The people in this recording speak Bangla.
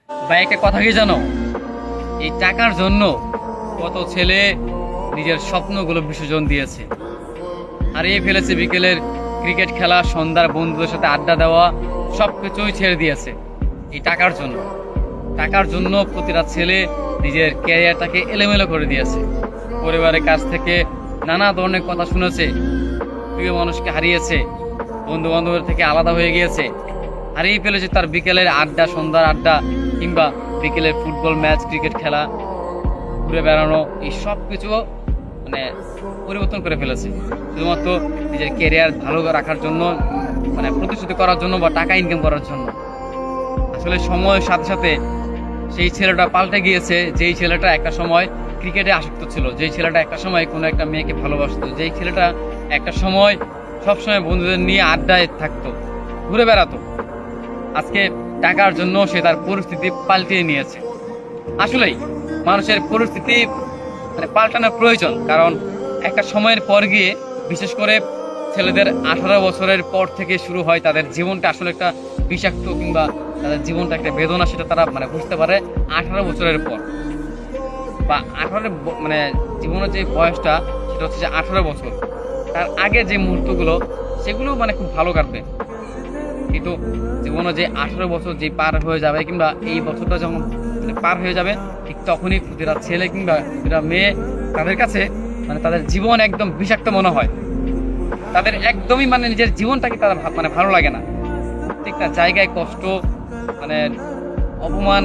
ভাই একটা কথা কি জানো, এই টাকার জন্য কত ছেলে নিজের স্বপ্নগুলো বিসর্জন দিয়েছে, হারিয়ে ফেলেছে বিকেলের ক্রিকেট খেলা, সন্ধ্যার বন্ধুদের সাথে আড্ডা দেওয়া, সবকিছুই ছেড়ে দিয়েছে এই টাকার জন্য। টাকার জন্য প্রতিটা ছেলে নিজের ক্যারিয়ারটাকে এলোমেলো করে দিয়েছে। পরিবারের কাছ থেকে নানা ধরনের কথা শুনেছে, প্রিয় মানুষকে হারিয়েছে, বন্ধু বান্ধবের থেকে আলাদা হয়ে গিয়েছে, হারিয়ে ফেলেছে তার বিকেলের আড্ডা, সন্ধ্যার আড্ডা, কিংবা বিকেলের ফুটবল ম্যাচ, ক্রিকেট খেলা, ঘুরে বেড়ানো, এই সব কিছু মানে পরিবর্তন করে ফেলেছে শুধুমাত্র নিজের ক্যারিয়ার ভালো রাখার জন্য, মানে প্রতিশ্রুতি করার জন্য বা টাকা ইনকাম করার জন্য। আসলে সময়ের সাথে সাথে সেই ছেলেটা পাল্টে গিয়েছে। যেই ছেলেটা একটা সময় ক্রিকেটে আসক্ত ছিল, যেই ছেলেটা একটা সময় কোনো একটা মেয়েকে ভালোবাসতো, যেই ছেলেটা একটা সময় সবসময় বন্ধুদের নিয়ে আড্ডায় থাকতো, ঘুরে বেড়াতো, আজকে টাকার জন্য সে তার পরিস্থিতি পাল্টিয়ে নিয়েছে। আসলেই মানুষের পরিস্থিতি মানে পাল্টানোর প্রয়োজন, কারণ একটা সময়ের পর গিয়ে, বিশেষ করে ছেলেদের 18 বছরের পর থেকে শুরু হয় তাদের জীবনটা আসলে একটা বিষাক্ত, কিংবা তাদের জীবনটা একটা বেদনা, সেটা তারা মানে বুঝতে পারে 18 বছরের পর। বা 18 মানে জীবনের যে বয়সটা, সেটা হচ্ছে যে 18 বছর। তার আগে যে মুহূর্তগুলো, সেগুলো মানে খুব ভালো কাটবে, কিন্তু জীবনে যে 18 বছর যে পার হয়ে যাবে, কিংবা এই বছরটা যখন মানে পার হয়ে যাবে, ঠিক তখনই প্রতিটা ছেলে কিংবা প্রতিটা মেয়ে, তাদের কাছে মানে তাদের জীবন একদম বিষাক্ত মনে হয়। তাদের একদমই মানে নিজের জীবনটাকে তারা মানে ভালো লাগে না। প্রত্যেকটা জায়গায় কষ্ট, মানে অপমান,